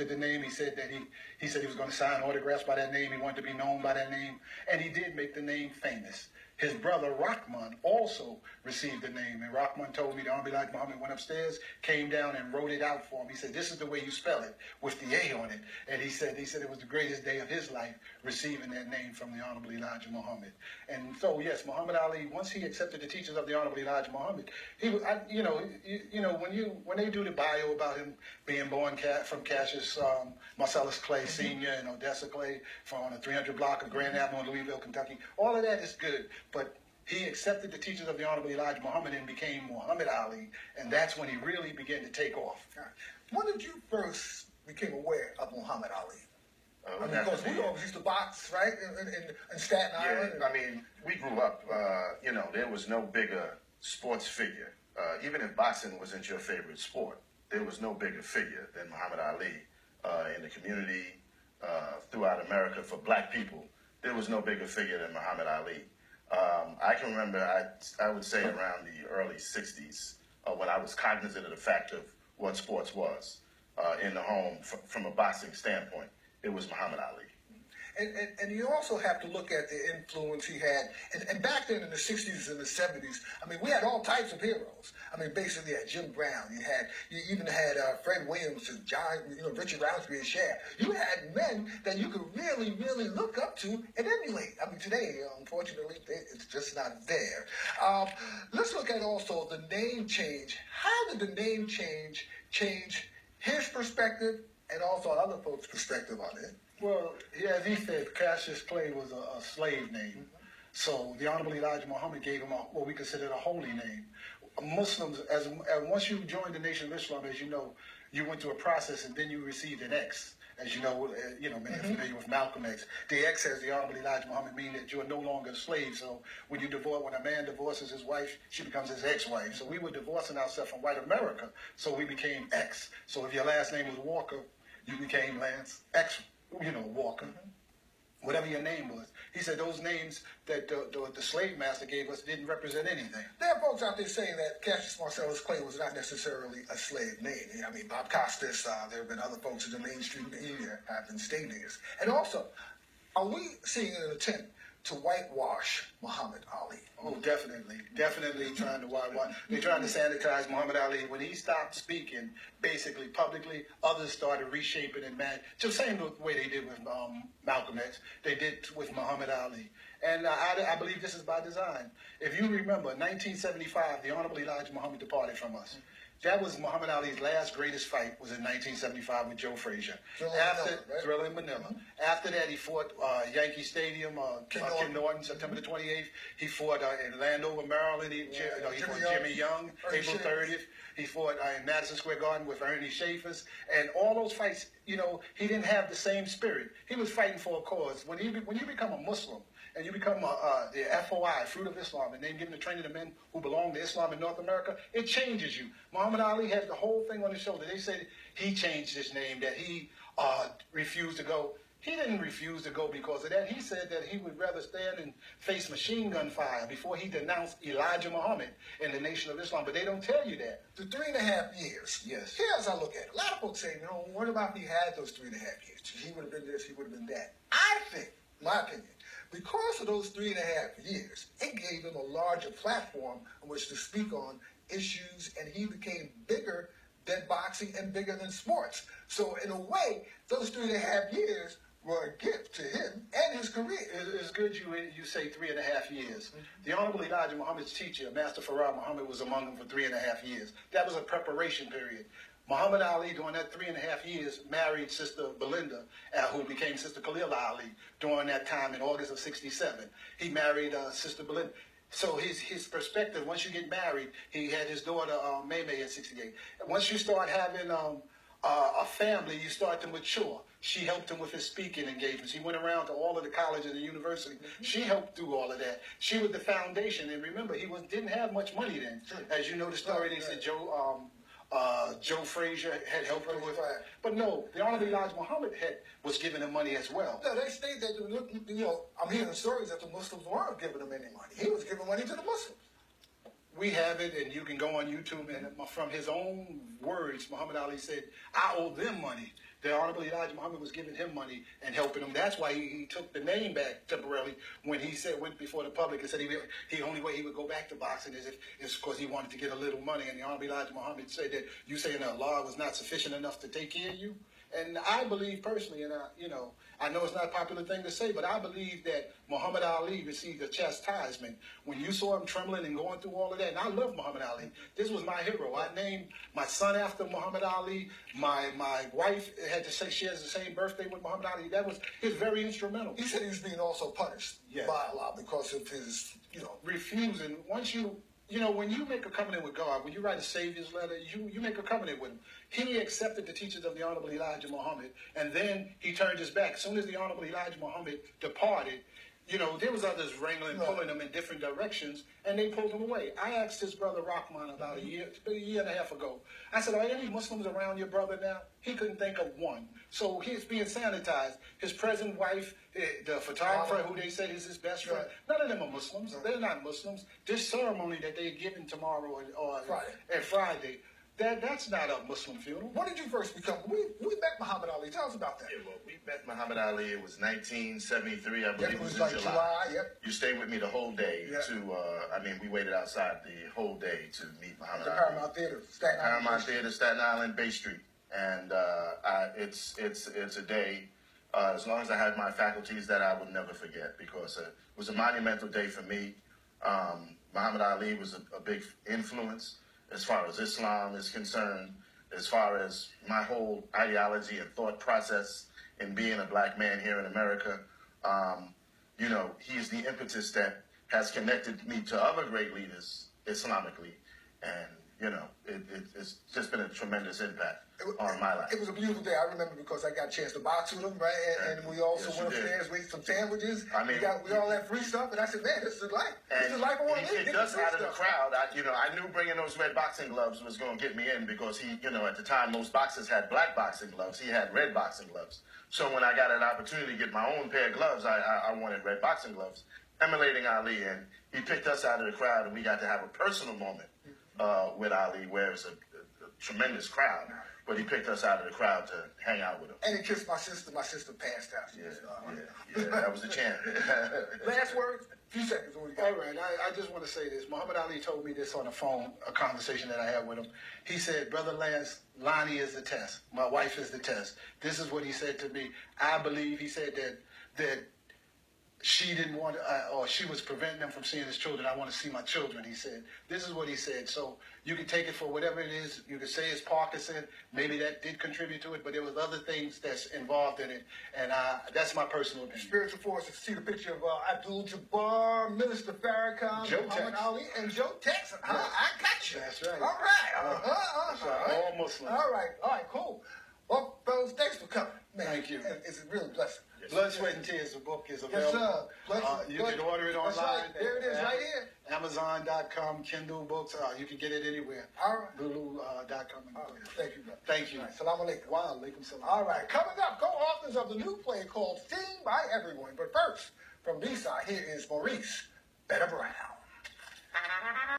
the name. He said that he said he was going to sign autographs by that name. He wanted to be known by that name, and he did make the name famous. His brother Rahman also received the name, and Rahman told me the Honorable Elijah Muhammad went upstairs, came down, and wrote it out for him. He said, "This is the way you spell it, with the A on it." And he said it was the greatest day of his life receiving that name from the Honorable Elijah Muhammad. And so, yes, Muhammad Ali, once he accepted the teachings of the Honorable Elijah Muhammad, he was, when they do the bio about him being born from Cassius Marcellus Clay Sr. and Odessa Clay from the 300 block of Grand Avenue in Louisville, Kentucky, all of that is good. But he accepted the teachings of the Honorable Elijah Muhammad and became Muhammad Ali, and that's when he really began to take off. When did you first become aware of Muhammad Ali? Because we always used to box, right, in Staten Island. Yeah, I mean, we grew up, there was no bigger sports figure. Even if boxing wasn't your favorite sport, there was no bigger figure than Muhammad Ali in the community, throughout America. For black people, there was no bigger figure than Muhammad Ali. I can remember, I would say around the early 60s, when I was cognizant of the fact of what sports was in the home from a boxing standpoint. It was Muhammad Ali. And you also have to look at the influence he had. And back then in the 60s and the 70s, I mean, we had all types of heroes. I mean, basically, you had Jim Brown. You even had Fred Williams and John, Richard Roundtree and Cher. You had men that you could really, really look up to and emulate. I mean, today, unfortunately, it's just not there. Let's look at also the name change. How did the name change his perspective and also other folks' perspective on it? Well, yeah, as he said, Cassius Clay was a slave name. So the Honorable Elijah Muhammad gave him what we considered a holy name. Muslims, once you joined the Nation of Islam, as you know, you went through a process and then you received an X. As you know, many are familiar with Malcolm X. The X, as the Honorable Elijah Muhammad, means that you are no longer a slave. So when a man divorces his wife, she becomes his ex-wife. So we were divorcing ourselves from white America. So we became X. So if your last name was Walker, you became Lance X. Walker, whatever your name was. He said those names that the slave master gave us didn't represent anything. There are folks out there saying that Cassius Marcellus Clay was not necessarily a slave name. I mean, Bob Costas, there have been other folks in the mainstream media have been stating this. And also, are we seeing an attempt to whitewash Muhammad Ali? Oh, definitely. Definitely trying to whitewash. They're trying to sanitize Muhammad Ali. When he stopped speaking, basically, publicly, others started reshaping and just the same way they did with Malcolm X, they did with Muhammad Ali. And I believe this is by design. If you remember, 1975, the Honorable Elijah Muhammad departed from us. That was Muhammad Ali's last greatest fight was in 1975 with Joe Frazier. Thriller in Manila. After that, he fought Yankee Stadium, Ken Norton, September the 28th. He fought in Landover, Maryland. He fought Jimmy Young, April 30th. He fought in Madison Square Garden with Ernie Schaefer's. And all those fights, he didn't have the same spirit. He was fighting for a cause. When you become a Muslim, and you become the FOI, Fruit of Islam, and then given the training to men who belong to Islam in North America, it changes you. Muhammad Ali has the whole thing on his shoulder. They say he changed his name, that he refused to go. He didn't refuse to go because of that. He said that he would rather stand and face machine gun fire before he denounced Elijah Muhammad in the Nation of Islam. But they don't tell you that. The 3.5 years. Yes. Here's how I look at it. A lot of folks say, what about if he had those 3.5 years? He would have been this, he would have been that. I think, my opinion, because of those 3.5 years, it gave him a larger platform on which to speak on issues, and he became bigger than boxing and bigger than sports. So in a way, those 3.5 years were a gift to him and his career. It's good you say 3.5 years. The Honorable Elijah Muhammad's teacher, Master Farad Muhammad, was among them for 3.5 years. That was a preparation period. Muhammad Ali, during that 3.5 years, married Sister Belinda, who became Sister Khalil Ali during that time in August of '67. He married Sister Belinda. So his perspective, once you get married, he had his daughter, Maymay, in '68. Once you start having a family, you start to mature. She helped him with his speaking engagements. He went around to all of the colleges and universities. She helped do all of that. She was the foundation. And remember, he didn't have much money then. As you know the story, they said Joe Frazier had helped him with, but no, the Honorable Elijah Muhammad was giving him money as well. No, they state that, I'm hearing stories that the Muslims weren't giving him any money. He was giving money to the Muslims. We have it, and you can go on YouTube, and from his own words, Muhammad Ali said, I owe them money. the Honorable Elijah Muhammad was giving him money and helping him. That's why he took the name back temporarily when he went before the public and said the only way he would go back to boxing is because he wanted to get a little money. And the Honorable Elijah Muhammad said that you saying that Allah was not sufficient enough to take care of you. And I believe personally, and I know it's not a popular thing to say, but I believe that Muhammad Ali received a chastisement when you saw him trembling and going through all of that. And I love Muhammad Ali. This was my hero. I named my son after Muhammad Ali. My wife had to say she has the same birthday with Muhammad Ali. He was very instrumental. He said he was being also punished by Allah because of his, refusing. Once when you make a covenant with God, when you write a Savior's letter, you make a covenant with him. He accepted the teachings of the Honorable Elijah Muhammad, and then he turned his back. As soon as the Honorable Elijah Muhammad departed, there was others wrangling, pulling him in different directions, and they pulled him away. I asked his brother Rahman about a year and a half ago. I said, are any Muslims around your brother now? He couldn't think of one. So he's being sanitized. His present wife, the photographer who they said is his best friend, none of them are Muslims. They're not Muslims. This ceremony that they're giving tomorrow or Friday, that's not a Muslim funeral. When did you first become? We met Muhammad Ali. Tell us about that. Yeah, well, we met Muhammad Ali. It was 1973, I believe. It was like July. Yep. You stayed with me the whole day we waited outside the whole day to meet Muhammad The Ali. Paramount Theater, Staten Island. Paramount Theater, Staten Island, Bay Street. And it's a day, as long as I had my faculties, that I would never forget, because it was a monumental day for me. Muhammad Ali was a big influence as far as Islam is concerned, as far as my whole ideology and thought process in being a black man here in America. He is the impetus that has connected me to other great leaders Islamically. And, it's just been a tremendous impact on my life. It was a beautiful day. I remember because I got a chance to box with him, right? And we also went upstairs, we ate some sandwiches. We all had free stuff, and I said, man, this is life. This is life I want to live. He kicked us out of the crowd. I knew bringing those red boxing gloves was going to get me in, because he, at the time, most boxers had black boxing gloves. He had red boxing gloves. So when I got an opportunity to get my own pair of gloves, I wanted red boxing gloves, emulating Ali. And he picked us out of the crowd, and we got to have a personal moment with Ali, where it was a tremendous crowd. But he picked us out of the crowd to hang out with him. And he kissed my sister. My sister passed out. That was the chant. Last words, few seconds. All right, I just want to say this. Muhammad Ali told me this on the phone, a conversation that I had with him. He said, Brother Lance, Lonnie is the test. My wife is the test. This is what he said to me. I believe, he said that she didn't want, or she was preventing them from seeing his children. I want to see my children, he said. This is what he said. So you can take it for whatever it is. You can say it's Parkinson. Maybe that did contribute to it, but there was other things that's involved in it. And that's my personal opinion. Spiritual forces. See the picture of Abdul-Jabbar, Minister Farrakhan, Muhammad Ali, and Joe Texan. I got you. That's right. All right. All Muslims. All right, cool. Well, fellas, thanks for coming. Man, Thank you. And it's a real blessing. Blood, Sweat, and Tears, the book is available. Yes, sir. You can order it online. Right. There it is, right here. Amazon.com, Kindle books. You can get it anywhere. All right. Lulu.com. All right. Thank you, brother. Thank you. All right. Salam alaikum. Wa alaikum salam. All right. Coming up, co-authors of the new play called Seen by Everyone. But first, from B-side, here is Maurice Better Brown.